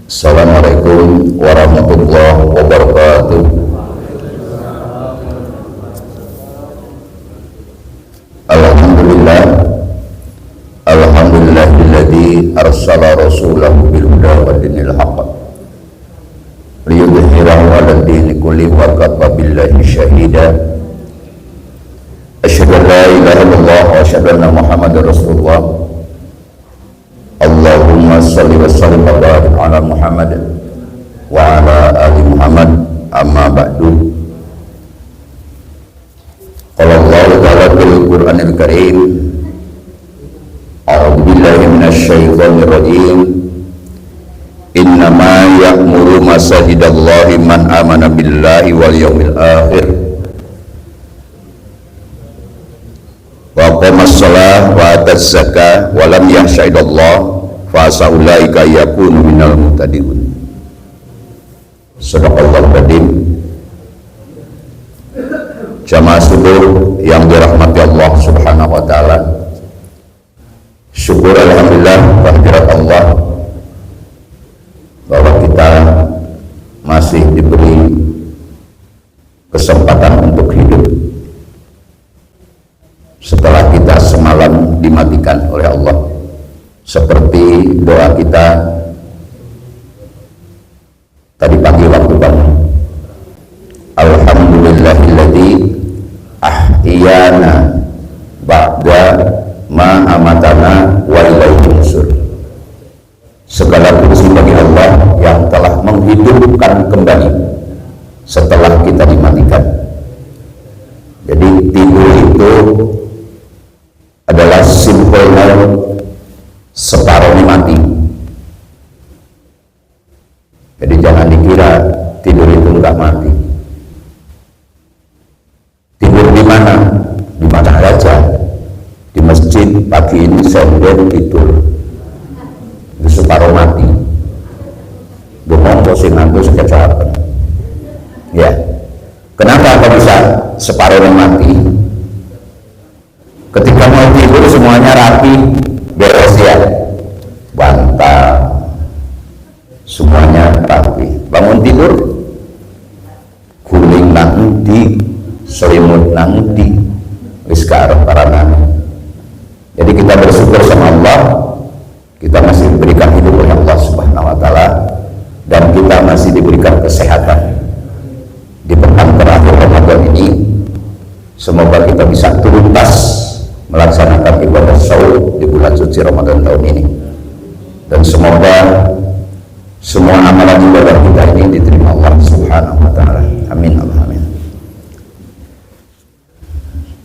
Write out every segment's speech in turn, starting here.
Assalamualaikum warahmatullahi wabarakatuh. Alhamdulillah, alhamdulillahilladzi arsala rasulahu bil huda wa dinil haqq liyudhhirahu 'ala dini kullihi wa kafa billahi shahida. Asyhadu an la ilaha illallah wa asyhadu anna Muhammadar Rasulullah. Allahumma salli wa sallim wa barik ala Muhammad wa ala ali Muhammad, amma ba'du. Qala Allah ta'ala fil Qur'anil Karim, a'udzu billahi minasy syaithanir rajim. Innama ya'muru masajidallahi man amana billahi wal yawmil akhir wa aqamas shalah wa ataz zakah wa lam yakhsha illallah fa saulaika yakunu minal muhtadin. Sadaqallahu kadim. Jamaah subuh yang dirahmati Allah Subhanahu wa taala. Syukur alhamdulillah kehadirat Allah bahwa kita masih diberi kesempatan untuk hidup setelah kita semalam dimatikan oleh Allah, seperti doa kita tadi pagi waktu bangun. Alhamdulillahilladzi ahyana ba'da ma amatana wa ilaihi nusyur. Segala puji bagi Allah yang telah menghidupkan kembali setelah kita dimatikan. Jadi tidur itu adalah simpelnya separuhnya mati. Jadi jangan dikira tidur itu enggak mati. Tidur di mana? Di mana saja. Di masjid pagi ini senden tidur. Di separuh mati. Bohong posing ngantuk sekecapan. Ya. Kenapa kok bisa separuhnya mati? Ketika mau tidur semuanya rapi, beres ya, bantal, semuanya rapi. Bangun tidur, guling nanti, selimut nanti, wis karep parangan. Jadi kita bersyukur sama Allah, kita masih diberikan hidup oleh Allah Subhanahu wa taala, dan kita masih diberikan kesehatan di pekan terakhir Ramadan ini. Semoga kita bisa tuntas melaksanakan ibadah saum di bulan suci Ramadan tahun ini, dan semoga semua amalan ibadah kita ini diterima Allah Subhanahu wa taala. Amin, amin.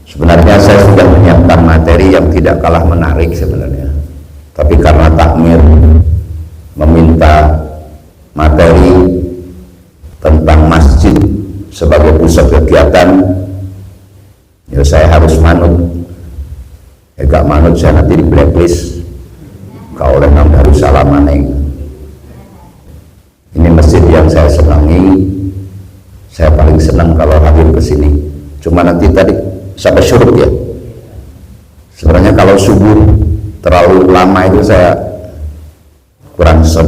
Sebenarnya saya sudah menyiapkan materi yang tidak kalah menarik sebenarnya, tapi karena takmir meminta materi tentang masjid sebagai pusat kegiatan, ya saya harus manut. Gak manut saya nanti di blacklist kau oleh Nam Darussalam Maneng. Ini masjid yang saya senangi, saya paling senang kalau hadir ke sini. Cuma nanti tadi sampai syuruk ya. Sebenarnya kalau subuh terlalu lama itu saya kurang set.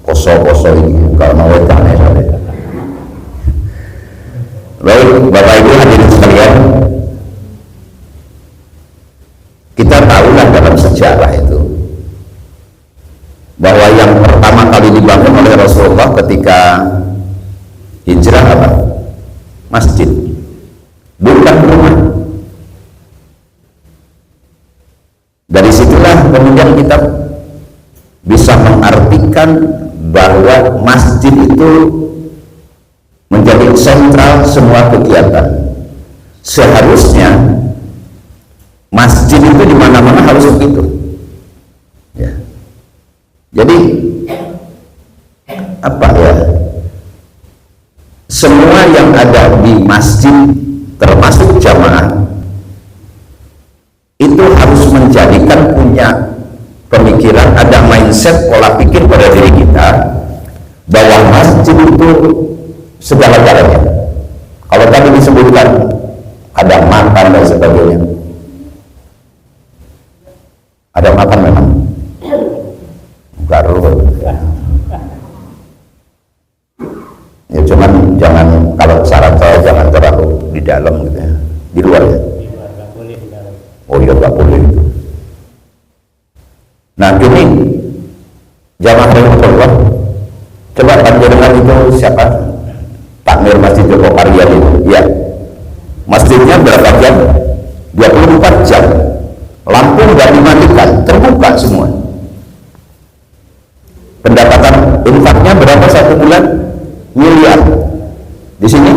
Koso-koso ini kalau mau tanya saya. Baik, Bapak Ibu hadirin sekalian, kita tahulah dalam sejarah itu bahwa yang pertama kali dibangun oleh Rasulullah ketika hijrah apa? Masjid, bukan rumah. Dari situlah kemudian kita bisa mengartikan bahwa masjid itu menjadi sentral semua kegiatan. Seharusnya masjid itu di mana-mana harus begitu. Ya. Jadi apa ya? Semua yang ada di masjid termasuk jamaah itu harus menjadikan punya pemikiran, ada mindset, pola pikir pada diri kita bahwa masjid itu segala-galanya. Kalau tadi disebutkan ada makan dan sebagainya, ada makan memang garuh Nah ini jamaah rahmatullah, coba panjenengan itu siapa? Takmir Masjid Joko Karya itu, ya. Masjidnya berapa jam? 24 jam. Lampu nggak dimatikan, terbuka semua. Pendapatan infaknya berapa satu bulan? Miliar. Di sini?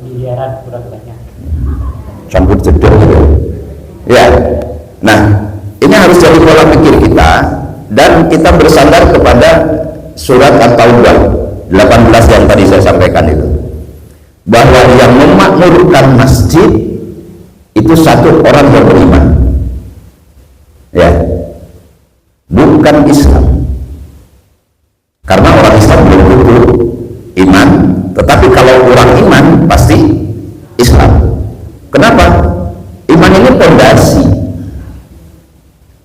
Miliaran kurang banyak. Campur jedor gitu. Ya. Nah, ini harus jadi pola pikir kita, dan kita bersandar kepada surat At-Taubah 18 yang tadi saya sampaikan itu, bahwa yang memakmurkan masjid itu satu orang yang beriman, ya, bukan Islam. Karena orang Islam belum tentu iman, tetapi kalau orang iman pasti Islam. Kenapa? Iman ini fondasi.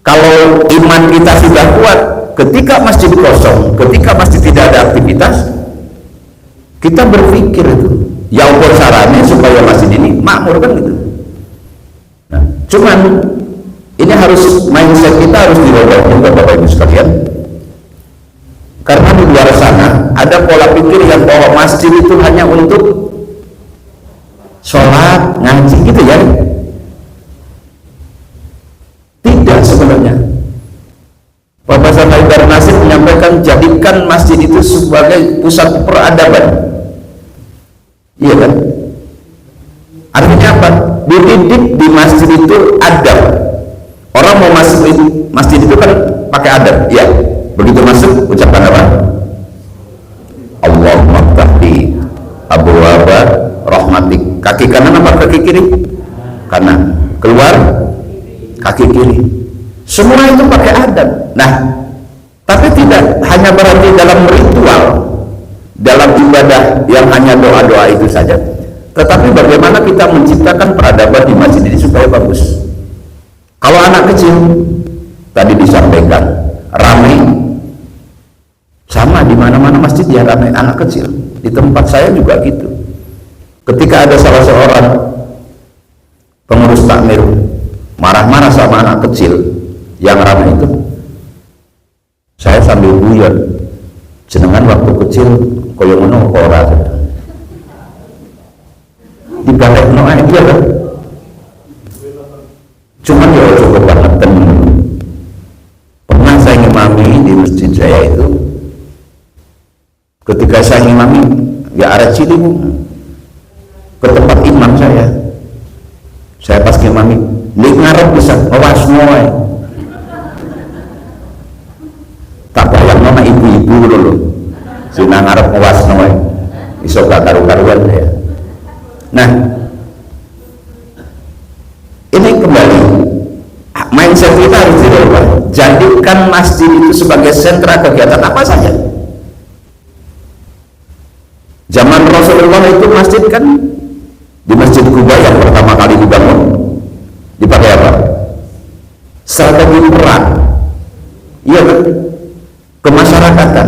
Kalau iman kita sudah kuat, ketika masjid kosong, ketika masjid tidak ada aktivitas, kita berpikir itu, ya apa caranya supaya masjid ini makmur, kan gitu. Nah, cuman ini harus, mindset kita harus dirubah juga Bapak Ibu sekalian, karena di luar sana ada pola pikir yang bahwa masjid itu hanya untuk sholat, ngaji gitu ya. Tidak sebenarnya. Profesor Haidar Nasir menyampaikan, jadikan masjid itu sebagai pusat peradaban. Iya kan? Artinya apa? Dididik di masjid itu adab. Orang mau masuk masjid itu kan pakai adab. Iya. Begitu masuk ucapkan apa? Allahumma ftahli abwaaba rahmatik. Kaki kanan apa kaki kiri? Kanan. Keluar kaki kiri. Semua itu pakai adab. Nah, tapi tidak hanya berarti dalam ritual, dalam ibadah yang hanya doa-doa itu saja, tetapi bagaimana kita menciptakan peradaban di masjid ini supaya bagus. Kalau anak kecil tadi disampaikan ramai, sama di mana-mana masjid ya ramai anak kecil. Di tempat saya juga gitu. Ketika ada salah seorang pengurus takmir marah-marah sama anak kecil yang ramai itu, saya sambil guyon, jenengan waktu kecil kaya ngono ora dibalekno ae dia kan. Cuman ya cukup banget. Pernah saya ngimami di masjid saya itu, ketika saya ngimami ya arah Ciliwung ke tempat imam saya pas ngimami lik ngarep bisa awas noe, tak bayang nama ibu-ibu dulu sina ngarep awas noe iso gak karu-karuan ya. Nah, ini kembali mindset kita harus dirubah. Jadikan masjid itu sebagai sentra kegiatan apa saja. Zaman Rasulullah itu masjid kan, di Masjid Kuba yang pertama kali dibangun dipakai apa? Strategi perang, iya kan? Kemasyarakatan.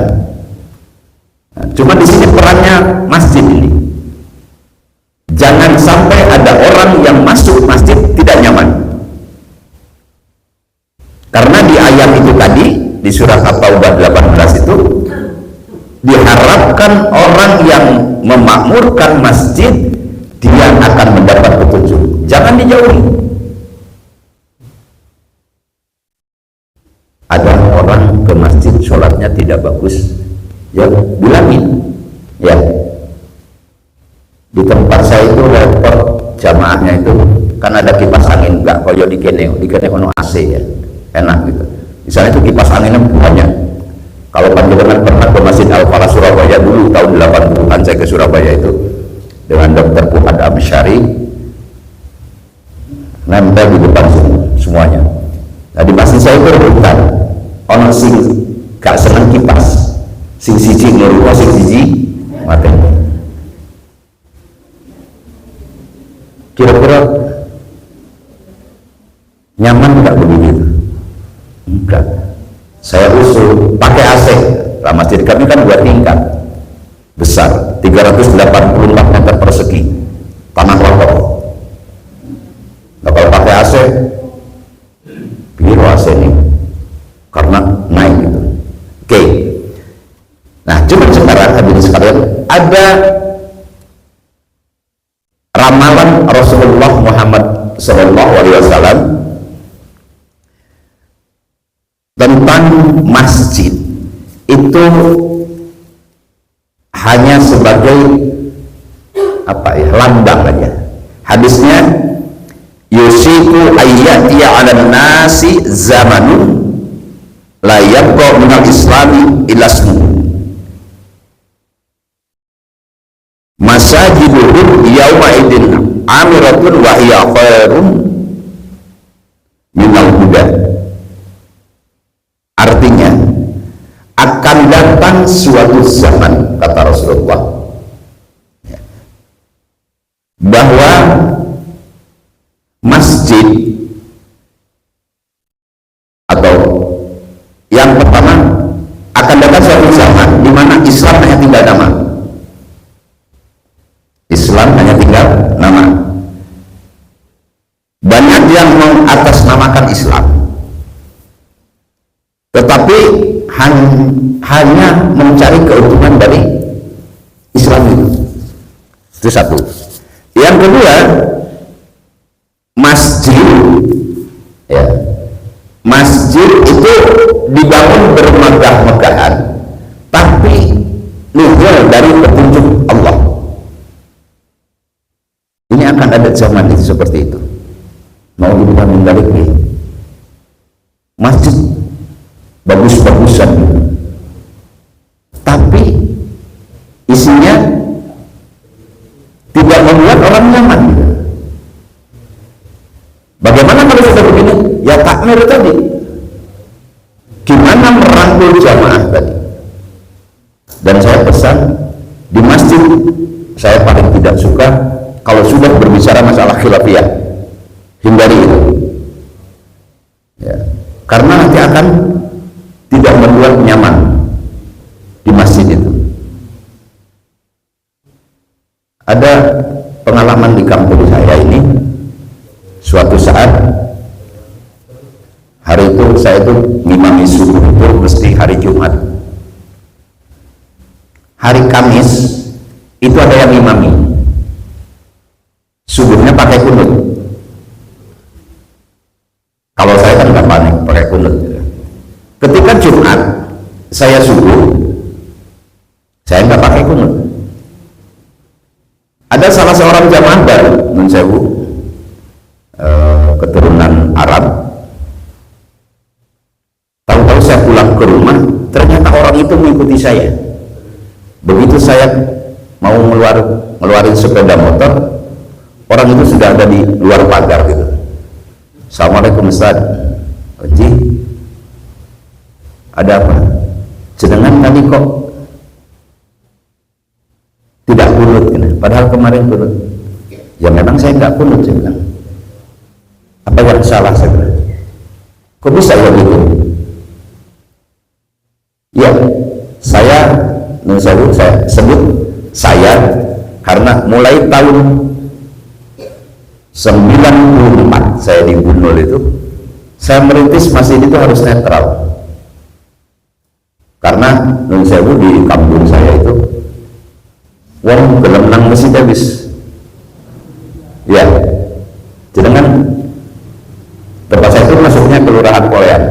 Nah, cuma di sini perannya masjid ini, jangan sampai ada orang yang masuk masjid tidak nyaman. Karena di ayat itu tadi, di surat At-Taubah 18 itu diharapkan orang yang memakmurkan masjid dia akan mendapat petunjuk. Jangan dijauhi. Ada orang ke masjid sholatnya tidak bagus, ya bilangin. Ya, di tempat saya itu repot jamaahnya itu kan ada kipas angin, nggak koyo di kene ono AC ya, enak gitu. Misalnya itu kipas anginnya banyak. Kalau panjenengan pernah ke Masjid Al-Falah Surabaya dulu tahun 80-an, saya ke Surabaya itu dengan Dr. Fuad Amsyari, nempel di depan semuanya. Nah, di masjid saya itu rebutan, ono sing gak seneng kipas, sing siji ngerupa, sing siji mateni. Kira-kira nyaman nggak begitu? Enggak. Saya usul pakai AC. Nah, masjid kami kan 2 tingkat besar, 384 meter persegi, tanah rokok. Nah, kalau pakai AC, biru AC ini sekarang hadirin sekalian, ada ramalan Rasulullah Muhammad SAW tentang masjid itu hanya sebagai lambang aja. Hadisnya, yusiku ayyatiya 'alan nasi zamanun la yabqa minal islami illa ismuhu masajiduhum yawma idin amiratun wa hiya khairun minal huda. Artinya, akan datang suatu zaman, kata Rasulullah, bahwa masjid atau yang pertama akan datang suatu zaman di mana Islam hanya tinggal nama. Islam hanya tinggal nama. Banyak yang mengatasnamakan Islam, tetapi hanya mencari keuntungan dari Islam itu. Itu satu. Yang kedua, masjid, ya, masjid itu dibangun bermegah-megahan, tapi nuzul dari petunjuk Allah. Ini akan ada zaman itu seperti itu. Mau dibilang mendarik nih, masjid bagus-bagusan, tapi isinya tidak membuat orang nyaman. Bagaimana kalau sudah begini? Ya takmir tadi. Gimana merangkul jamaah tadi? Dan saya pesan, di masjid saya paling tidak suka kalau sudah berbicara masalah khilafiyah, hindari itu, ya, karena nanti akan tidak membuat nyaman di masjid itu. Ada pengalaman di kampung saya ini, suatu saat hari itu saya itu ngimami subuh itu mesti hari Jumat. Hari Kamis itu ada yang ngimami, subuhnya pakai kunut. Kalau saya kan nggak panik pakai kunut. Ketika Jumat saya subuh, saya nggak pakai kunut. Ada salah seorang jamaah baru, nun sewu, keturunan Arab. Tahu-tahu saya pulang ke rumah, ternyata orang itu mengikuti saya. Begitu saya mau ngeluarin sepeda motor, orang itu sudah ada di luar pagar gitu. Assalamualaikum Ustaz. Oji, ada apa? Jenengan tadi kok tidak kunut, gitu. Padahal kemarin kunut. Ya memang saya nggak kunut, saya bilang. Apa yang salah, saya bilang? Kok bisa ya gitu? Ya, saya sebut saya karena mulai tahun 94 saya di Bunul itu, saya merintis masjid itu harus netral. Karena nun sewu di kampung saya itu, wong gelem nang masjid habis. Ya, jenengan tempat saya itu masuknya Kelurahan Polean.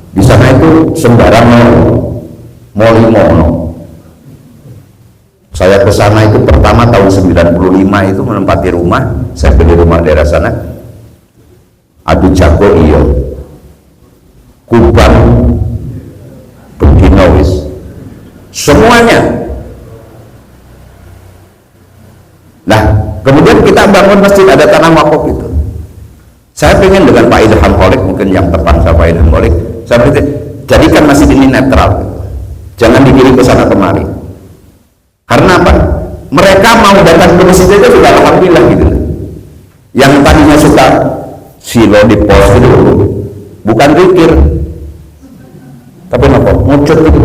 Di sana itu sembarang mau limono. Saya ke sana itu pertama tahun 95 itu menempati rumah, saya beli rumah daerah sana. Adu jago iyo, Kubang, Beginois, semuanya. Nah, kemudian kita bangun masjid, ada tanah wakaf itu. Saya pengen dengan Pak Ilham Holik, mungkin yang tepat sama Pak Ilham Holik, saya berarti jadikan masjid ini netral, jangan dikirim ke sana kemari. Karena apa? Mereka mau datang ke masjid itu sudah alhamdulillah gitu. Yang tadinya suka silo di pos gitu, bukan pikir, tapi apa? Ngucut gitu.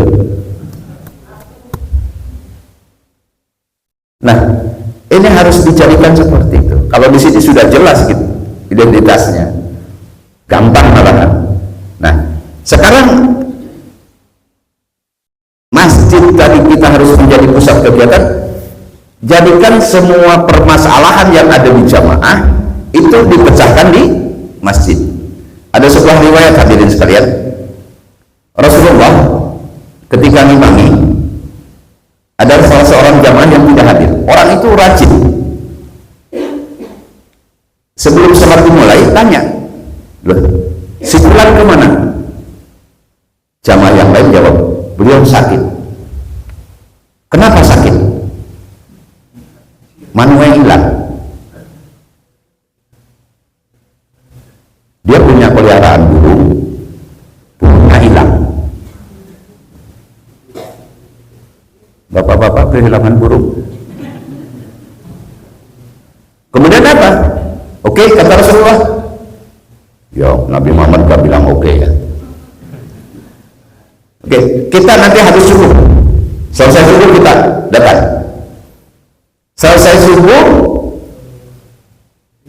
Nah, ini harus dijadikan seperti itu. Kalau di sini sudah jelas gitu identitasnya, gampang malahan. Nah, sekarang pusat kegiatan, jadikan semua permasalahan yang ada di jamaah itu dipecahkan di masjid. Ada sebuah riwayat hadirin sekalian, Rasulullah ketika ngimami ada salah seorang jamaah yang tidak hadir. Orang itu rajin, sebelum sholat dimulai tanya, loh, si fulan kemana? Jamaah yang lain jawab, beliau sakit. Kenapa sakit? Manunya hilang. Dia punya peliharaan burung, burungnya hilang. Bapak-bapak kehilangan burung. Kemudian apa? Oke, kata Rasulullah. Ya, Nabi Muhammad gak bilang oke ya. Oke, kita nanti habis subuh. Selesai subuh kita datang. Selesai subuh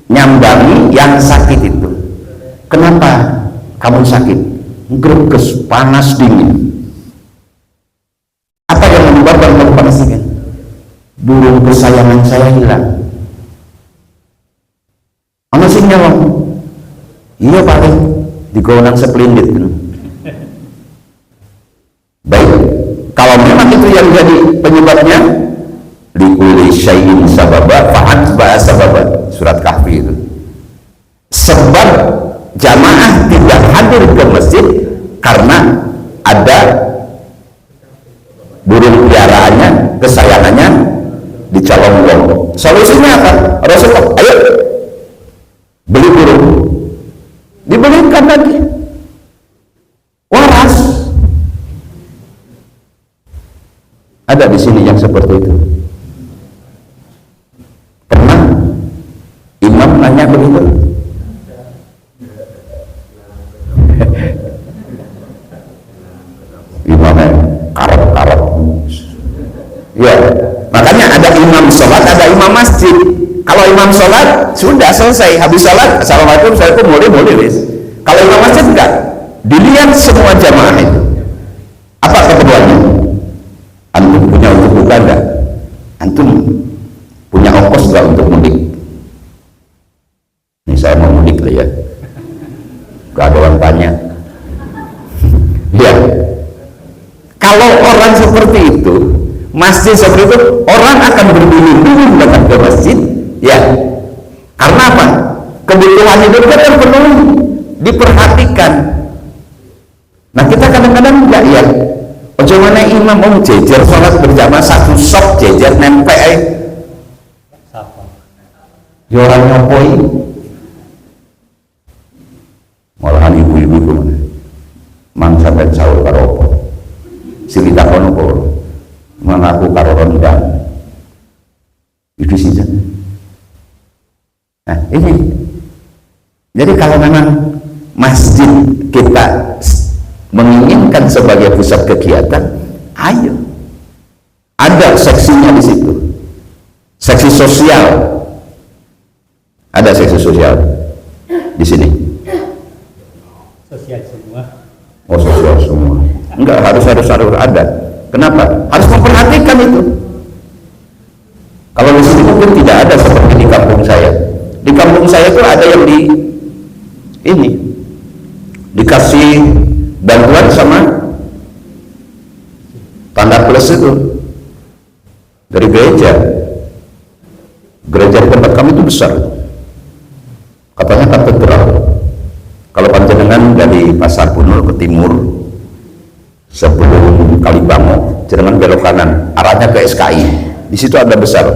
nyambangi yang sakit itu. Kenapa kamu sakit? Greges, panas dingin. Apa yang menyebabkan kamu panas dingin? Burung kesayangan saya hilang. Ana sing nyolong. Iya Pak, digonang sepelindit. Baik, kalau memang itu yang jadi penyebabnya, likulli syai'in sababa fa'atba'a sababa, surat Kahfi itu. Sebab jamaah tidak hadir ke masjid karena ada burung piaraannya, kesayangannya dicolong-colong. Solusinya apa? Rasulullah, ayo beli burung, dibelikan lagi, waras. Ada di sini yang seperti itu. Pernah imam nanya begitu? Imamnya karep-karep. Ya, makanya ada imam sholat, ada imam masjid. Kalau imam sholat sudah selesai, habis sholat assalamualaikum, boleh wis. Kalau imam masjid enggak, dilihat semua jamaah itu. Apa keperluannya? Antum punya untuk buka enggak? Antum punya ongkos enggak untuk mudik? Ini saya mau mudik lah ya, gak ada orang tanya. Ya, kalau orang seperti itu, masjid seperti itu, orang akan berduyun-duyun datang ke masjid. Ya, karena apa? Kebutuhan hidupnya terpenuhi, diperhatikan. Nah kita kadang-kadang enggak ya. Bagaimana imam jejer sholat berjamaah satu sok jejer nempel ya orang nyopoi, malahan ibu-ibu kemana mang sampai sahur karo apa sing ditakon apa mengaku karo rendang itu sih. Nah ini jadi kalau memang masjid kita menginginkan sebagai pusat kegiatan, ayo, ada seksinya di situ, seksi sosial, ada seksi sosial di sini. Sosial semua. Oh sosial semua, enggak harus ada. Kenapa? Harus memperhatikan itu. Kalau di sini mungkin tidak ada seperti di kampung saya. Di kampung saya itu ada yang dikasih bantuan sama tanda plus itu dari gereja di tempat kami itu besar, katanya katedral. Kalau panjenengan dari Pasar Bunul ke timur sebelum Kalibango, jangan belok kanan arahnya ke SKI, di situ ada besar,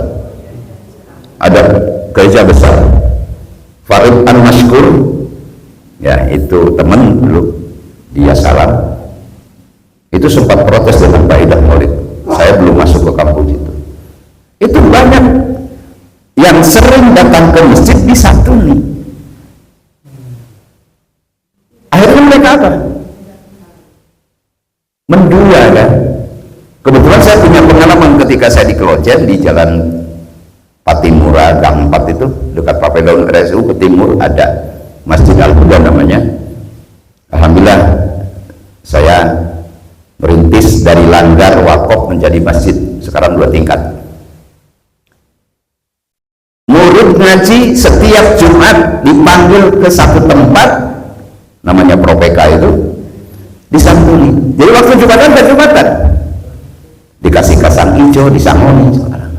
ada gereja besar. Farid An-Mashkur ya, itu teman dulu, dia salam, itu sempat protes dengan Pak Idah Maulid. Saya belum masuk ke kampung itu. Itu banyak yang sering datang ke masjid disantuni. Akhirnya mereka apa? Mendua kan. Kebetulan saya punya pengalaman ketika saya di Kelojen di Jalan Patimura Gang 4 itu dekat Papedon RSU ke timur ada Masjid Al-Huda namanya. Alhamdulillah saya merintis dari langgar wakaf menjadi masjid sekarang 2 tingkat. Murid ngaji setiap Jumat dipanggil ke satu tempat, namanya Propeka itu, disantuni. Jadi waktu Jumatan dan Jumatan dikasih kacang hijau, disangoni sekarang.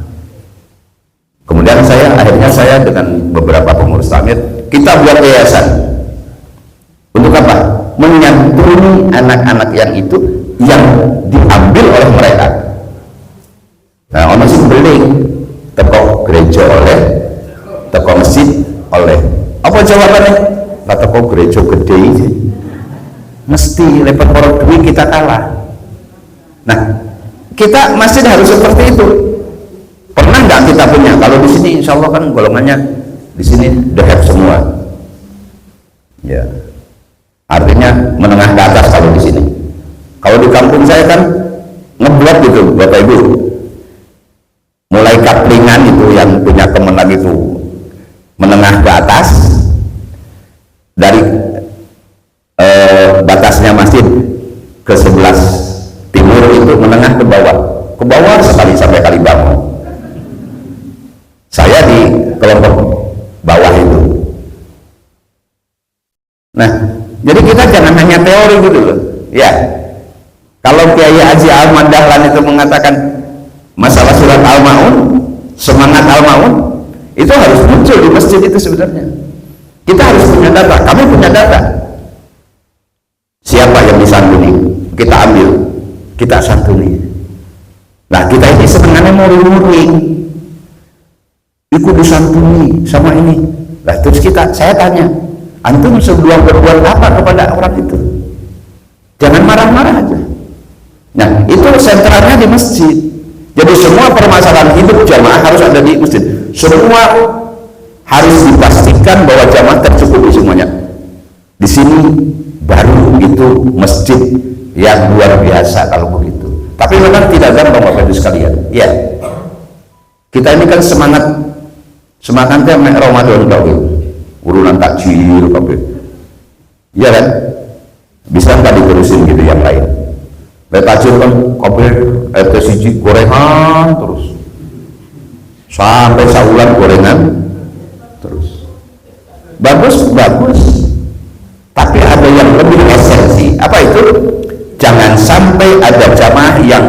Kemudian akhirnya saya dengan beberapa pengurus tamir, kita buat yayasan. Untuk apa? Menyantuni anak-anak yang itu yang diambil oleh mereka. Nah, ono sing beling teko gereja oleh, teko masjid oleh. Apa jawabannya? Lah teko gereja gede iki. Mesti lepet orang duit kita kalah. Nah, kita masjid harus seperti itu. Pernah nggak kita punya? Kalau di sini insya Allah kan golongannya di sini dahab semua. Ya. Artinya menengah ke atas kalau di sini. Kalau di kampung saya kan ngeblok gitu, Bapak Ibu. Mulai kaplingan itu yang punya kemenang itu menengah ke atas, dari batasnya masjid ke sebelah timur itu menengah ke bawah sekali sampai Kalibangun. Saya di kelompok bawah itu. Nah, jadi kita jangan hanya teori gitu loh. Ya, kalau Kiai Haji Ahmad Dahlan itu mengatakan masalah surat Al-Maun, semangat Al-Maun, itu harus muncul di masjid itu sebenarnya. Kita harus punya data, kami punya data. Siapa yang disantuni? Kita ambil, kita santuni. Nah, kita ini sebenarnya mau muring, ikut disantuni sama ini. Nah, terus saya tanya, antum sebelum berbuat apa kepada orang itu? Jangan marah-marah aja. Nah, itu sentralnya di masjid. Jadi semua permasalahan hidup jamaah harus ada di masjid. Semua harus dipastikan bahwa jamaah tercukupi semuanya. Di sini baru itu masjid yang luar biasa kalau begitu. Tapi memang tidak gampang Bapak Ibu sekalian. Ya, kita ini kan semangatnya Ramadan kabeh. Urunan takjil kabeh. Iya kan? Bisa nggak diterusin gitu yang lain? Takjil kan kabeh RT siji gorengan terus. Sampai saulan gorengan terus. Bagus. Tapi ada yang lebih esensi. Apa itu? Jangan sampai ada jamaah yang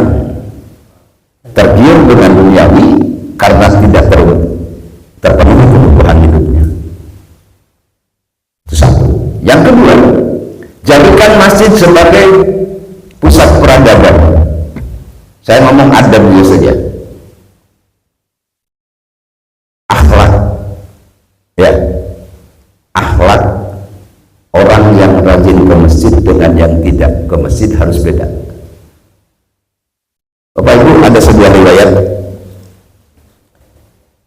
tergiur dengan duniawi karena tidak terpenuhi kebutuhan hidupnya. Itu satu. Yang kedua, jadikan masjid sebagai pusat peradaban. Saya ngomong adab dulu saja. Akhlak, ya, akhlak orang yang rajin ke masjid dengan yang tidak ke masjid harus beda. Bapak Ibu, ada sebuah riwayat.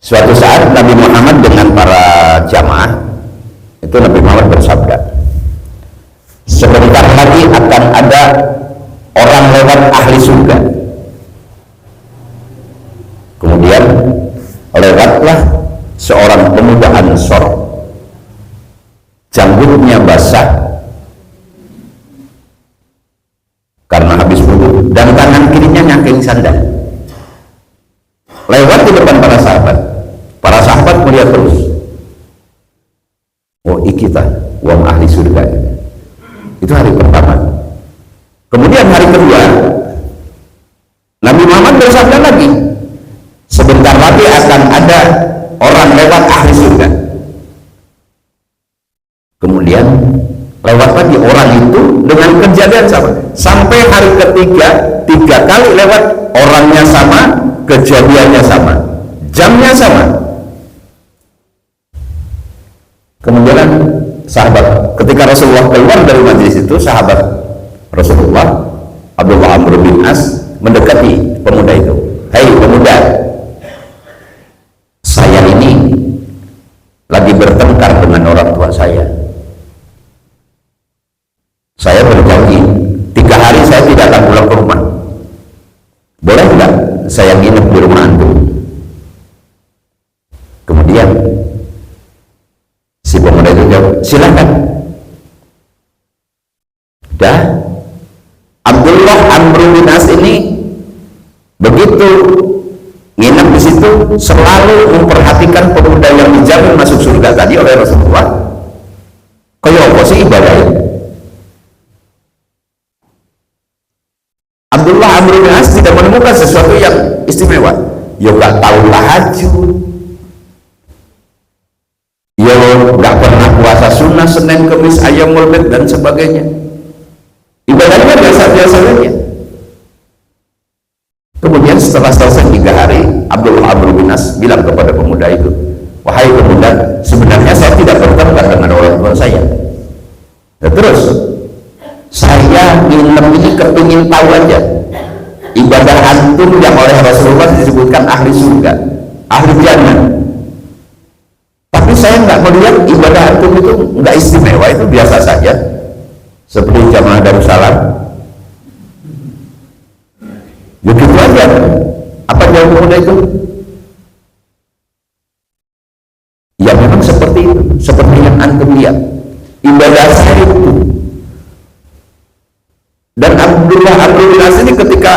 Suatu saat Nabi Muhammad dengan para jamaah itu, Nabi Muhammad bersabda, sebentar lagi akan ada orang lewat ahli surga. Kemudian lewatlah seorang pemuda Ansor, janggutnya basah karena habis wudu dan tangan kirinya nyangking sandal. Lewat di depan para sahabat melihat terus, oh ikita wong ahli surga. Itu hari pertama. Kemudian hari kedua Nabi Muhammad bersabda lagi, sebentar lagi akan ada orang lewat ahli surga. Kemudian lewat lagi orang itu dengan kejadian sama. Sampai hari ketiga, 3 kali lewat, orangnya sama, kejadiannya sama, jamnya sama. Kemudian sahabat, ketika Rasulullah keluar dari majelis itu, sahabat Rasulullah Abdullah Amr bin As mendekati pemuda itu. Hei pemuda, saya ini lagi bertengkar dengan orang tua saya. Saya berjanji 3 hari saya tidak akan pulang ke rumah. Boleh tidak saya nginep di rumah antum? Kemudian si pemuda itu jawab, silakan. Dah, Abdullah Amr bin As ini begitu untuk selalu memperhatikan pemuda yang dijamin masuk surga tadi oleh Rasulullah. Kaya apa sih ibadahnya? Abdullah Amr bin As tidak menemukan sesuatu yang istimewa. Ya gak tahu tahajud, ya gak pernah puasa sunnah Senin, Kemis, Ayyamul Bid dan sebagainya. Ibadahnya biasa-biasa saja. Kemudian setelah selesai 3 hari, Abdullah Amr bin As bilang kepada pemuda itu, wahai pemuda, sebenarnya saya tidak bertengkar dengan orang tua saya. Dan terus saya ini kepingin tahu aja ibadah antum yang oleh Rasulullah disebutkan ahli surga, ahli jannah. Tapi saya nggak melihat ibadah antum itu nggak istimewa, itu biasa saja, seperti jamaah Darussalam. Begitu aja. Apa jawab pemuda itu? Ya memang seperti itu, seperti yang antum lihat. Ibadah saya itu. Dan Abdullah Amr bin As ini ketika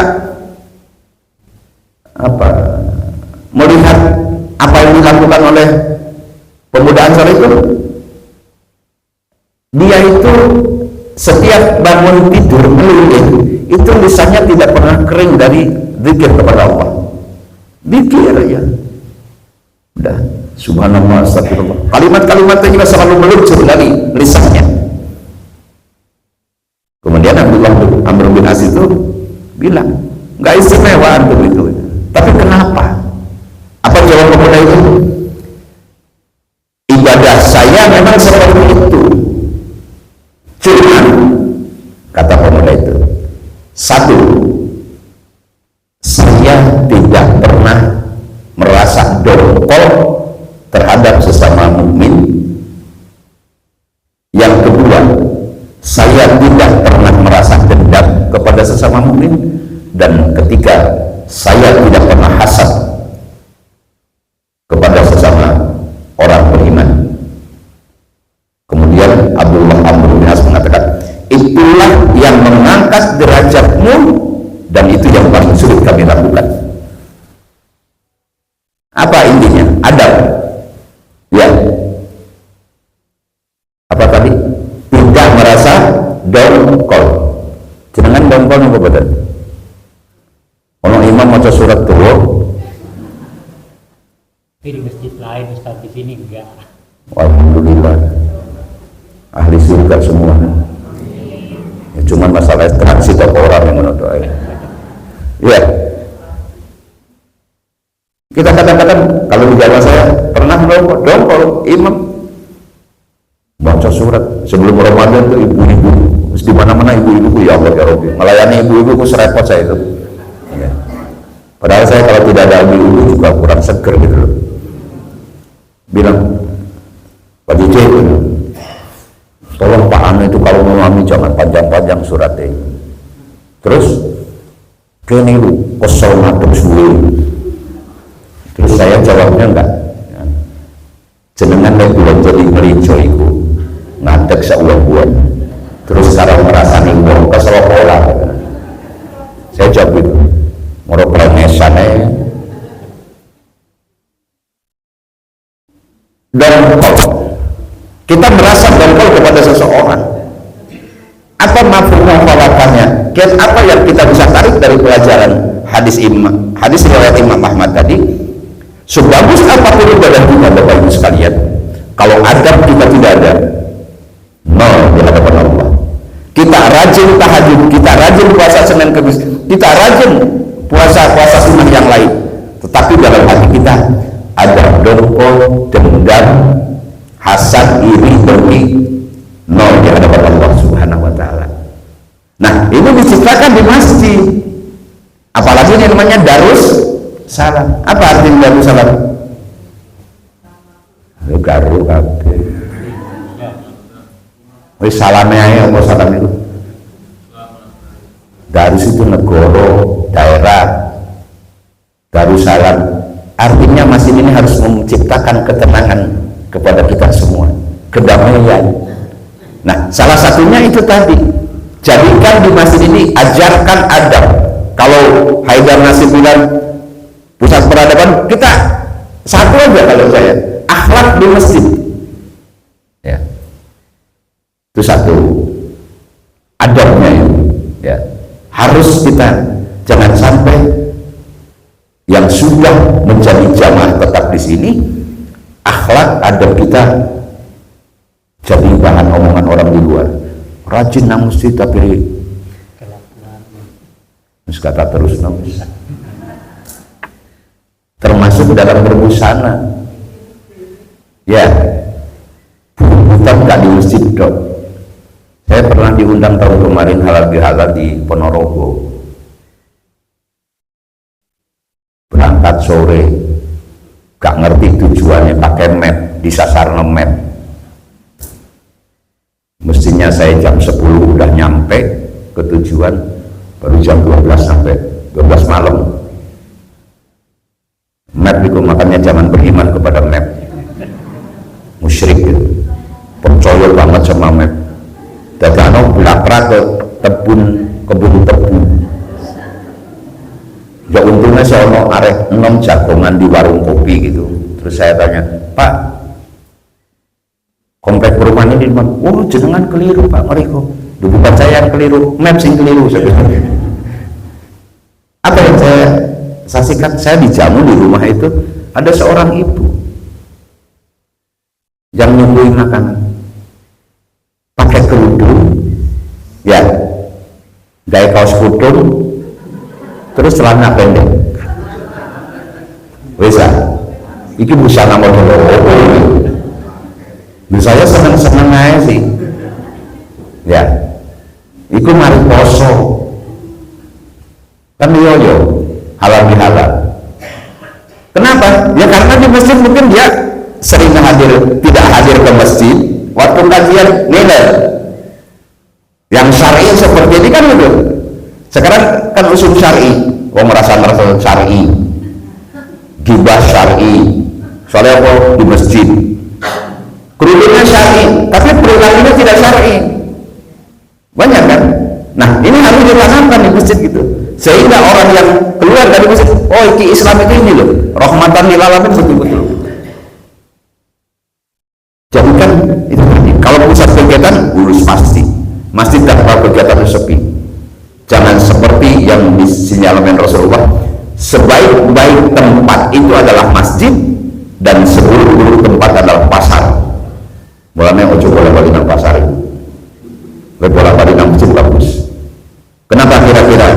melihat apa yang dilakukan oleh pemuda Ansar itu, dia itu setiap bangun tidur melulih itu lisannya tidak pernah kering dari zikir kepada Allah. Zikir ya, udah subhanallah, astagfirullah, kalimat-kalimatnya juga selalu meluncur dari lisannya. Kemudian Abdullah Amr bin As itu bilang, nggak istimewa antum itu. Tapi kenapa? Apa jawab pemuda itu? Ibadah saya memang seperti itu. Cuma kata pemuda itu, satu, saya tidak pernah merasa dongkol terhadap sesama mukmin. Yang kedua, saya tidak pernah merasa dendam kepada sesama mukmin. Dan ketiga, saya tidak pernah hasad kepada sesama orang beriman. Kemudian Abdullah Amr bin As mengatakan, itulah yang mengangkat derajatmu dan itu yang paling sulit kami lakukan. Apa intinya? Adab. Ya. Apa tadi? Tidak merasa dongkol. Jangan dongkol apa badan. Kalau imam baca surat tua, tapi di masjid lain, Ustaz, di sini enggak. alhamdulillah, ahli surga semua. Ya, cuman masalah transit apa orang yang mendoain. Ya, kita kadang-kadang kalau di zaman saya pernah dongkol imam baca surat sebelum Ramadan tuh, ibu-ibu di mana-mana, ibu-ibu, ya Allah ya Rabbi, melayani ibu-ibu serepot saya itu. Ya. Padahal saya kalau tidak ada ibu-ibu juga kurang seger gitu loh. Bilang, Pak DJ, tolong Pak Anu itu kalau mengalami jangan panjang-panjang suratnya. Terus kene lu kesel ngadep suwe. Terus saya jawabnya enggak. Jenengan nek kula jadi merinco iku ngadeg sauwah-uwah. Terus sekarang merasani wong kesel pola. Saya jawab itu. Moro prengesane dongkol. Kita merasa dongkol kepada seseorang. Apa mafhum mukhalafatnya? Apa yang kita bisa tarik dari pelajaran hadis riwayat Imam Ahmad tadi? Sebagus apapun ibadah kita, Bapak Ibu sekalian, kalau adab kita tidak ada, nol di hadapan Allah. Kita rajin tahajud, kita rajin puasa Senin Kemis, kita rajin puasa sunnah yang lain, tetapi dalam hati kita ada dongkol, dendam, hasad, iri, dengki, nol di hadapan Allah Subhanahu wa Ta'ala. Nah, ini diciptakan di masjid, apalagi ini namanya Darussalam. Apa artinya Darussalam? Lu garu kabeh. Wis salame ae apa salam itu? Darus itu negara, daerah. Darussalam artinya masjid ini harus menciptakan ketenangan kepada kita semua, kedamaian. Nah, salah satunya itu tadi, jadikan di masjid ini, ajarkan adab. Kalau Haidar Nasib bilang pusat peradaban kita satu aja. Kalau saya akhlak di masjid, ya itu satu adabnya ya. Harus kita jangan sampai yang sudah menjadi jamaah tetap di sini, akhlak adab kita jadi bahan omongan orang di luar. Rajin nang masjid tapi kata terus nang, termasuk dalam berbusana ya. Kita nggak di masjid dok. Saya pernah diundang tahun kemarin halal bihalal di Ponorogo, berangkat sore, gak ngerti tujuannya, pakai map, disasar map. Mestinya saya jam 10 udah nyampe ke tujuan, baru jam 12 sampai 12 malam. Map itu makanya jangan beriman kepada map, musyrik gitu, percaya banget sama map. Dadi ana bulakra ke kebun tebu. Ya untungnya saya ono arek enom jagongan di warung kopi gitu. Terus saya tanya, Pak, komplek perumahan ini di mana? Oh jenengan keliru Pak, mereka. Bukan saya yang keliru, map sing keliru. Apa yang saya saksikan? Saya dijamu di rumah itu ada seorang ibu yang nyembuhin makanan, pakai kerudung, ya, gaya kaos kudung, terus celana pendek. Bisa, iki busana model saya seneng-seneng aja sih, ya. Iku mari poso, kan yo halal bihalal. Kenapa? Ya karena di masjid mungkin dia sering tidak hadir ke masjid. Waktu kajian nilai yang syar'i seperti ini kan gitu. Sekarang kan usul syar'i, merasa syar'i, gibah syar'i, soalnya apa di masjid, kerudungnya syar'i, tapi perilakunya tidak syar'i, banyak kan? Nah ini harus ditanamkan di masjid gitu, sehingga orang yang keluar dari masjid, oh iki Islam itu ini loh, rahmatan lil alamin betul-betul. Jadi kan itu tadi, kalau pusat kegiatan urus pasti, masjid tanpa kegiatan sepi. Jangan seperti yang disinyalkan Rasulullah, sebaik-baik tempat itu adalah masjid dan seburuk-buruk tempat adalah pasar. Mulanya ojo bola-bali nang pasar itu, bola-bali nang masjid bagus. Kenapa kira-kira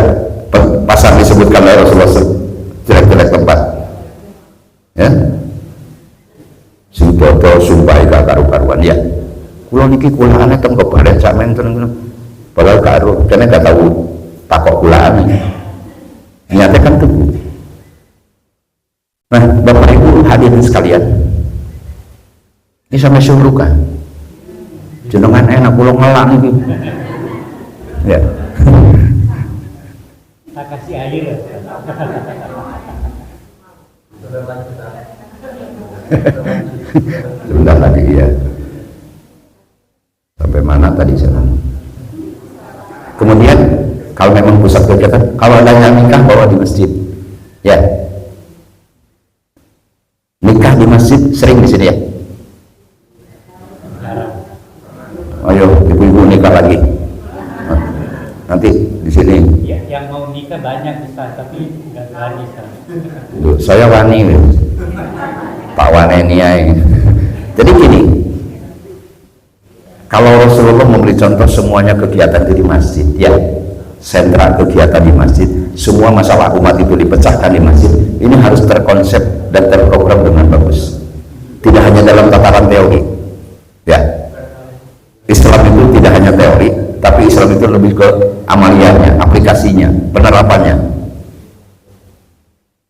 pasar disebutkan oleh Rasulullah jelek-jelek tempat? Ya, sing botol sumpah gak karu-karuan ya. Kulo niki kulane teng kebadan sampean ngono. Padahal karo kene gak tahu takok kulane. Niatnya kan tuh. Nah, Bapak Ibu hadirin sekalian, ini sampai suruh kan? Jenengan enak kulo ngelak niki. Ya. Tak kasih air. Sebentar lagi ya. Sampai mana tadi saya? Kemudian kalau memang pusat kegiatan, kalau ada yang nikah bawa di masjid, ya. Nikah di masjid sering di sini ya. Ayo ibu-ibu nikah lagi. Nanti di sini. Ya, yang mau nikah banyak Ustaz, tapi nggak berani Ustaz. Saya wani, Pak Wanenia. Jadi gini, kalau Rasulullah memberi contoh semuanya kegiatan itu di masjid, ya, sentra kegiatan di masjid, semua masalah umat itu dipecahkan di masjid. Ini harus terkonsep dan terprogram dengan bagus. Tidak hanya dalam tataran teori, ya. Islam itu tidak hanya teori, tapi Islam itu lebih ke amaliyahnya, aplikasinya, penerapannya.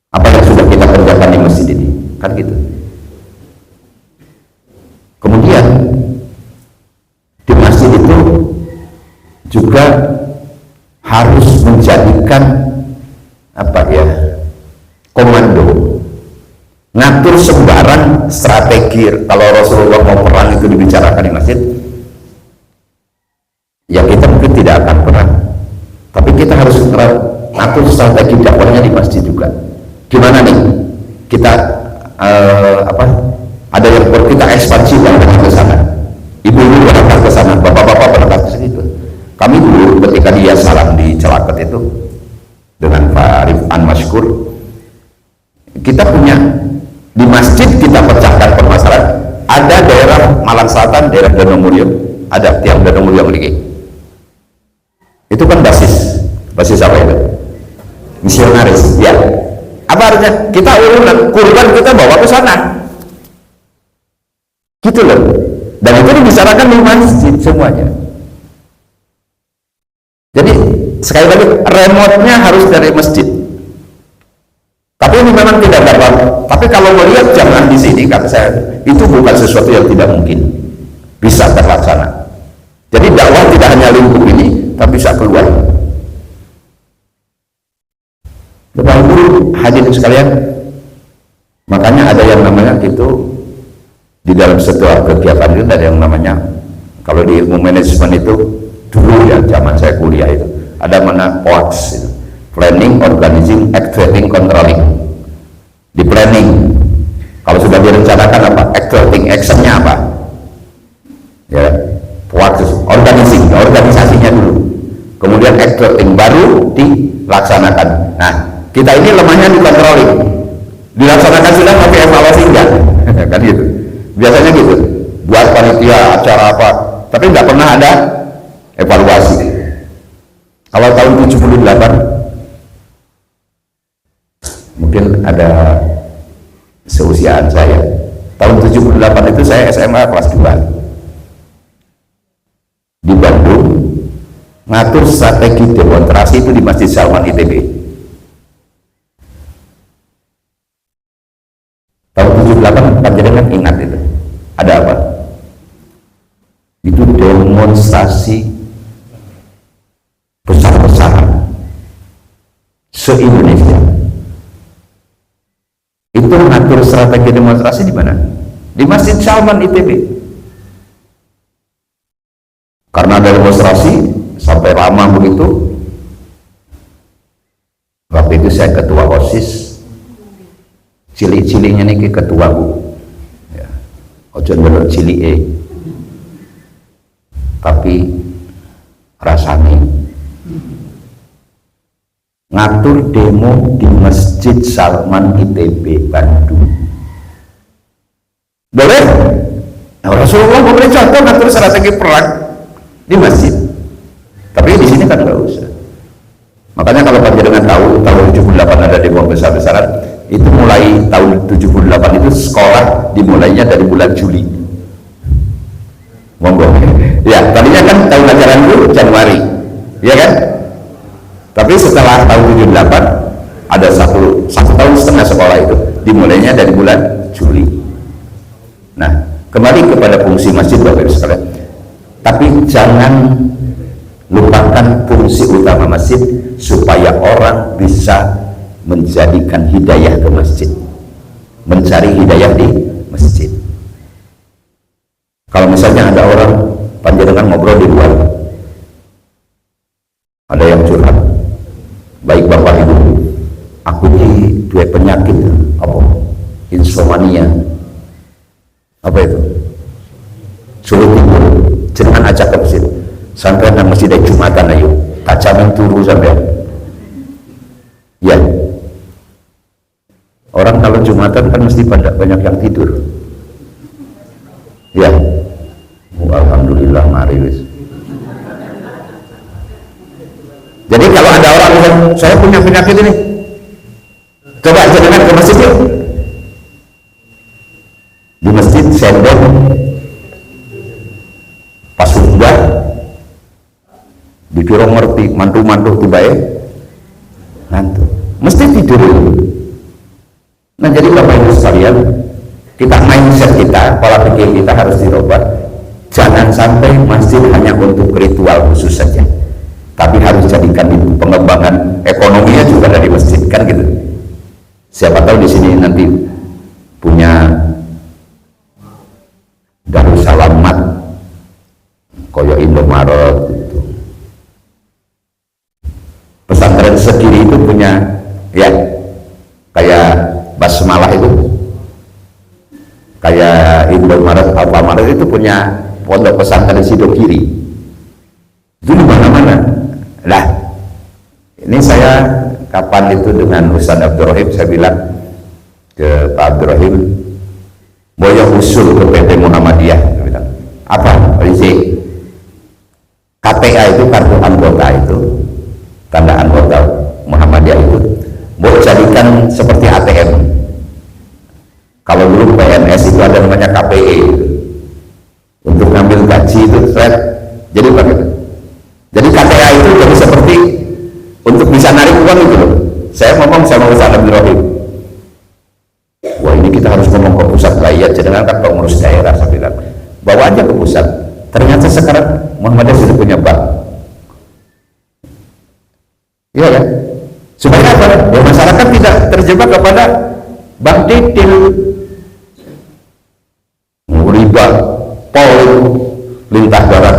Apa yang sudah kita kerjakan di masjid ini, kan gitu. Kemudian di masjid itu juga harus menjadikan apa ya, komando, ngatur sembarang strategi. Kalau Rasulullah mau perang itu dibicarakan di masjid, ya kita mungkin tidak akan perang, tapi kita harus ngatur strategi dakwahnya di masjid juga. Gimana nih? kita ada yang kita ekspansi berangkat ke sana, ibu-ibu berangkat ke sana, bapak-bapak berangkat ke situ. Kami dulu ketika dia salam di Celaket itu dengan Pak Rifan Masykur, kita punya di masjid, kita pecahkan permasalahan. Ada daerah Malang Selatan, daerah Danomulyo, ada tiang Danomulyo memiliki. Itu kan basis apa itu? Misionaris, ya. Apa artinya? Kita urunan kurban kita bawa ke sana, gitu loh. Dan itu dibicarakan di masjid semuanya. Jadi sekali lagi, remote-nya harus dari masjid. Tapi ini memang tidak dapat. Tapi kalau melihat jangan di sini, kata saya, itu bukan sesuatu yang tidak mungkin bisa terlaksana. Jadi dakwah tidak hanya lingkup ini, tapi bisa keluar. Bapak Ibu hadirin sekalian, makanya ada yang namanya itu di dalam setiap kegiatan itu ada yang namanya, kalau di ilmu manajemen itu dulu ya zaman saya kuliah itu ada mana POAX itu. Planning, Organizing, Actuating, Controlling. Di planning, kalau sudah direncanakan apa? Actuating, actionnya apa? Ya, POAX, Organizing, organisasinya dulu. Kemudian Actuating, baru dilaksanakan. Nah, kita ini lemahnya di controlling. Dilaksanakan sudah, tapi evaluasi enggak. Kan gitu. Biasanya gitu. Buat panitia acara apa, tapi nggak pernah ada evaluasi. Kalau tahun 78 mungkin ada seusiaan saya. Tahun 78 itu saya SMA kelas 2 di Bandung, ngatur strategi demonstrasi itu di Masjid Salman ITB. Tahun 78 panjenengan ingat itu ada apa? Itu demonstrasi besar-besaran se-Indonesia. Itu mengatur strategi demonstrasi di mana? Di Masjid Salman ITB. Karena ada demonstrasi sampai lama begitu. Waktu itu saya ketua OSIS, cili-cilinya nih ketua Bu ya. Ojo ndelok cili tapi rasanya ngatur demo di Masjid Salman ITB Bandung. Boleh? Nah, Rasulullah memberi contoh ngatur strategi perang di masjid. Tapi di sini kan nggak usah. Makanya kalau panjenengan tahu tahun 78 ada demo besar-besaran, itu mulai tahun 78 itu sekolah dimulainya dari bulan Juli. Monggo. Ya, tadinya kan tahun ajaran itu Januari, ya kan? Tapi setelah tahun 78 ada satu tahun setengah sekolah itu dimulainya dari bulan Juli. Nah, kembali kepada fungsi masjid Bapak Ibu sekalian. Tapi jangan lupakan fungsi utama masjid supaya orang bisa menjadikan hidayah ke masjid, mencari hidayah di masjid. Kalau misalnya ada orang panjenengan ngobrol di luar, ada yang curhat, baik Bapak Ibu, aku ini dua penyakit apa? Insomnia. Apa itu? Sulit tidur. Jangan ajak ke masjid. Sampai nang masjid dari Jumatan ayo. Tak jamin turu sampai. Ya. Orang kalau Jumatan kan mesti pada banyak yang tidur. Ya. Alhamdulillah mari wis. Jadi kalau ada orang yang saya punya penyakit ini, coba jangan ke masjid yuk. Di masjid sendok pas sudah dikira ngerti mantu-mantu tiba-tiba ngantuk, mesti tidur. Nah jadi Bapak Ibu sekalian, kita mindset kita, pola pikir kita harus dirubah. Jangan sampai masjid hanya untuk ritual khusus saja, tapi harus jadikan itu pengembangan ekonominya juga dari masjid, kan gitu. Siapa tahu di sini nanti punya Darussalamat koyo Indomaret gitu. Pesantren Segiri itu punya ya kayak Basmalah itu Alfamaret itu punya pondok pesantren Sido Kiri. Itu di mana-mana. Lah, ini saya kapan itu dengan Ustaz Abdurrahim, saya bilang ke Pak Abdurrahim, boyo usul ke PP Muhammadiyah. Saya bilang, apa? Rizik, KTA itu kartu anggota itu, tanda anggota Muhammadiyah itu, mau jadikan seperti ATM. Kalau dulu PNS itu ada namanya KPE, untuk ngambil gaji itu thread, jadi begitu. Jadi KTA itu jadi seperti untuk bisa narik uang itu loh. Saya ngomong sama Ustaz Abdurrahim, wah ini kita harus ngomong ke pusat lah ya, jangan kan pengurus daerah. Saya bilang, bawa aja ke pusat. Ternyata sekarang Muhammadiyah sudah punya bank. Iya kan? Supaya apa? Ya, masyarakat tidak terjebak kepada bank titil, riba, poin, lintah darat.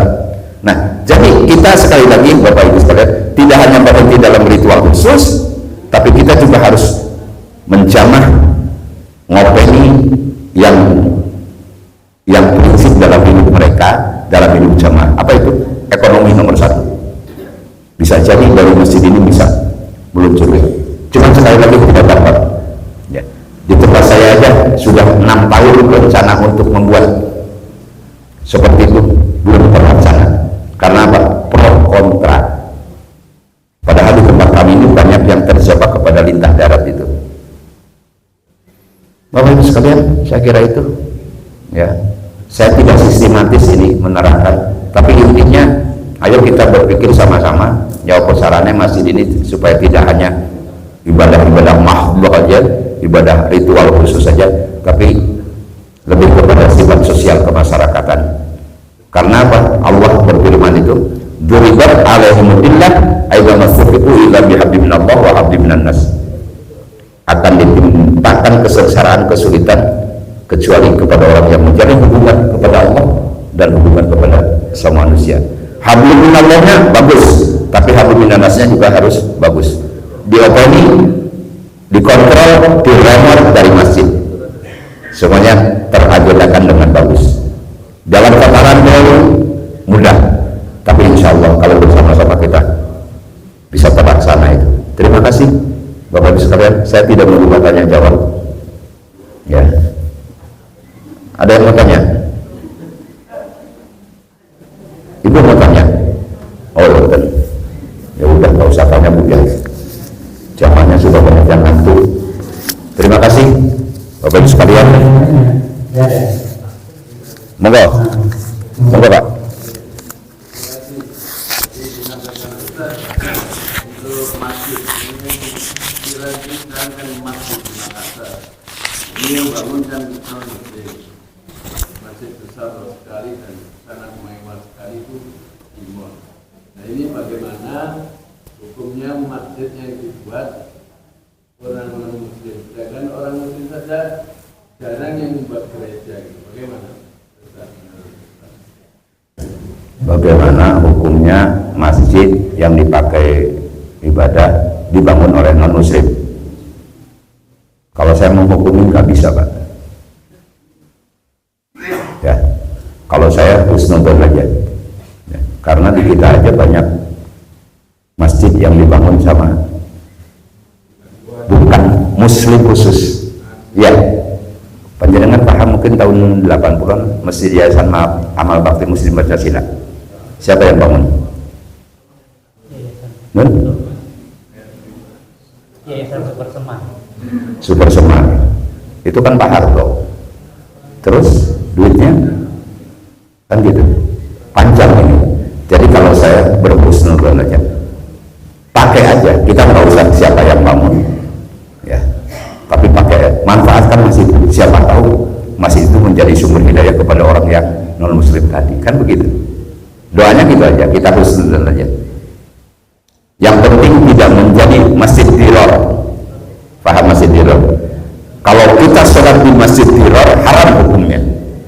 Nah, jadi kita sekali lagi Bapak Ibu sekalian, tidak hanya berhenti dalam ritual khusus, tapi kita juga harus menjamah, ngopeni yang prinsip dalam hidup mereka, dalam hidup jamaah. Apa itu? Ekonomi nomor satu. Bisa jadi dari masjid ini bisa meluncur. Cuma sekali lagi tidak dapat. Ya. Di tempat saya aja sudah 6 tahun rencana untuk membuat seperti itu, belum terlaksana. Karena apa? Pro kontra. Padahal di tempat kami ini banyak yang terjebak kepada lintah darat itu. Bapak Ibu sekalian, saya kira itu. Ya, saya tidak sistematis ini menerangkan, tapi intinya ayo kita berpikir sama-sama ya apa caranya masjid ini supaya tidak hanya ibadah-ibadah mahdhah aja, ibadah ritual khusus saja, tapi lebih kepada sifat sosial kemasyarakatan. Karena apa? Allah berfirman itu, "Duribat alaihimudillah aidza masfiqu illa bihablin minallah wa hablin minan nas." Akan ditimpakan kesengsaraan, kesulitan kecuali kepada orang yang menjalin hubungan kepada Allah dan hubungan kepada sama manusia. Hablum minallahnya bagus, tapi hablum minannasnya juga harus bagus. Diopeni, dikontrol, diremor dari masjid. Semuanya teragendakan dengan bagus. Dalam tataran teori mudah, tapi insya Allah kalau bersama-sama kita bisa terlaksana itu. Terima kasih Bapak Ibu sekalian, saya tidak mau tanya jawab. Ya. Ada yang mau tanya? Ibu mau tanya? Oh, betul. Ya udah, nggak usah tanya Bu ya. Jawabannya sudah banyak yang ngantuk. Terima kasih Bapak Ibu sekalian. Monggo, monggo Pak. Ini yang bangunkan masjid besar sekali dan sangat mewah sekali itu Timur. Nah ini bagaimana hukumnya masjid yang dibuat orang Muslim, sedangkan orang Muslim saja jarang yang membuat gereja gitu. Bagaimana? Bagaimana hukumnya masjid yang dipakai ibadah dibangun oleh non Muslim? Kalau saya menghukumi nggak bisa Pak. Ya, kalau saya husnudon aja. Ya, karena di kita aja banyak masjid yang dibangun sama bukan Muslim khusus. Ya, panjenengan paham mungkin tahun 80-an Masjid Yayasan Amal Bakti Muslim Pancasila. Siapa yang bangun? Yayasan Super Semar. Super Semar itu kan Pak Harto, terus duitnya kan gitu panjang ini. Jadi kalau saya berhusnuzon aja, pakai aja, kita nggak usah siapa yang bangun ya, tapi pakai, manfaatkan masjid. Siapa tahu masjid itu menjadi sumber hidayah kepada orang yang non Muslim tadi, kan begitu. Doanya gitu aja, kita husnuzon aja. Yang penting tidak menjadi masjid teror. Paham masjid teror? Kalau kita sholat di masjid teror, haram hukumnya.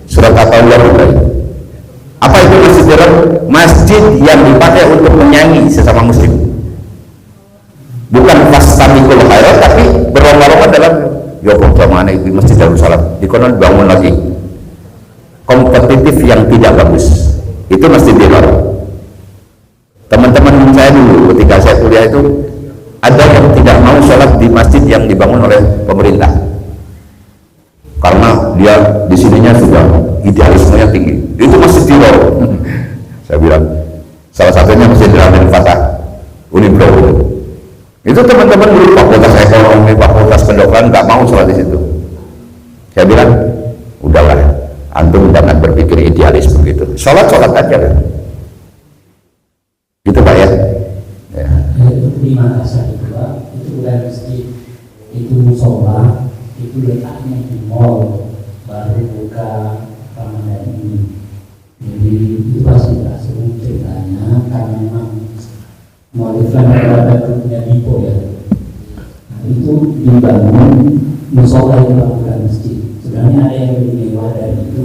Surat At-Taubah. Apa itu masjid teror? Masjid yang dipakai untuk menyanyi sesama Muslim. Bukan fastabiqul khairat, tapi berlomba-lomba dalam ya kok mana itu masjid Darussalam dikonon bangun lagi. kompetitif yang tidak bagus, itu mesti diror. Teman-teman saya dulu ketika saya kuliah itu ada yang tidak mau sholat di masjid yang dibangun oleh pemerintah karena dia di sininya sudah idealismenya tinggi, itu masjid diror. Saya bilang salah satunya masjid Raden Fatah Unibro, itu teman-teman dulu fakultas ekonomi, fakultas kedokteran nggak mau sholat di situ. Saya bilang udahlah, antum jangan berpikir idealis begitu, sholat aja kan. Gitu Pak ya. Ya. Itu di Makassar itu Pak, itu udah masjid, itu musola, itu letaknya di mall, baru buka Ramadan ini. Jadi itu pasti tak seru ceritanya, karena memang mall itu kan ada punya Dipo ya. Nah, itu dibangun musola itu bukan masjid. Sebenarnya ada yang lebih mewah dari itu,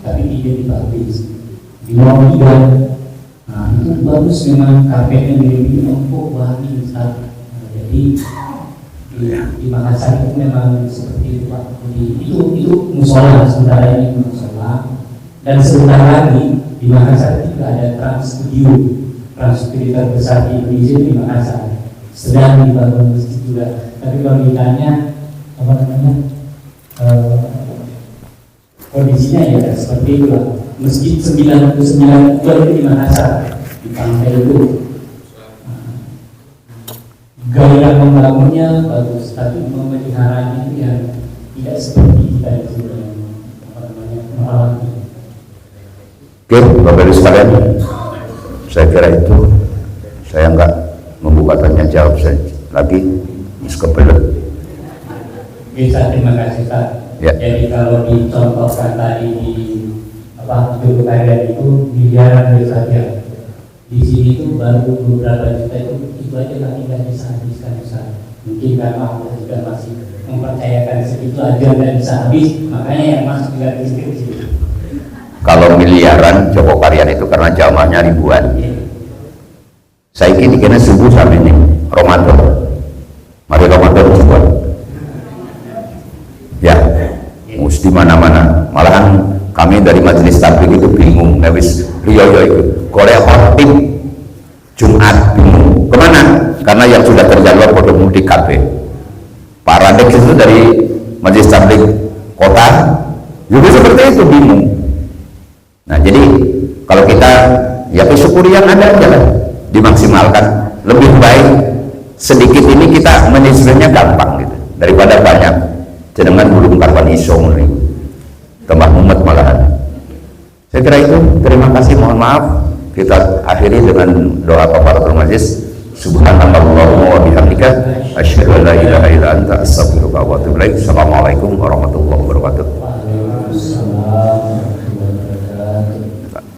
tapi tidak dipublish. Di mall juga. Nah itu bagus memang, karpetnya lebih empuk, wangi sekali. Nah, jadi di Makassar itu memang seperti itu Pak. Jadi itu musola, sementara ini musola. Dan sebentar lagi di Makassar itu juga ada Trans Studio terbesar di Indonesia di Makassar. Sedang dibangun masjid juga. Tapi kalau ditanya apa namanya kondisinya ya seperti itu lah. Masjid 99 itu di Makassar, di pantai itu. Gaya membangunnya bagus, tapi memeliharanya itu yang tidak seperti kita di sini yang merawatnya. Oke, Bapak Ibu sekalian, saya kira itu. Saya nggak membuka tanya jawab saya lagi, kebelet. Bisa, terima kasih Pak. Ya. Jadi kalau dicontohkan tadi di juru karya itu miliaran saja. Di sini itu baru beberapa juta itu aja lah tidak bisa habiskan besar. Mungkin karena Allah juga masih mempercayakan segitu aja dan bisa habis, makanya yang masuk juga kecil-kecil. Kalau miliaran Joko Karyan itu karena jamaahnya ribuan. Saya kini kena subuh sampai ini Ramadan. Mari Ramadan coba. Ya, mesti mana-mana. Malahan kami dari majelis tabligh itu bingung, habis Rio itu Korea khotib Jumat bingung kemana, karena yang sudah terjadwal pada mudik KB. Pak Radek itu dari majelis tabligh kota juga seperti itu bingung. Nah jadi kalau kita ya bersyukuri yang ada aja lah, dimaksimalkan. Lebih baik sedikit ini kita menyisirnya gampang gitu daripada banyak jenengan belum kapan isong nih tambah mumet malahan. Saya kira itu. Terima kasih, mohon maaf. Kita akhiri dengan doa kafaratul majlis. Subhanallahumma wa bihamdika asyhadu an la ilaha illa anta astaghfiruka wa atubu ilaik. Assalamualaikum warahmatullahi wabarakatuh.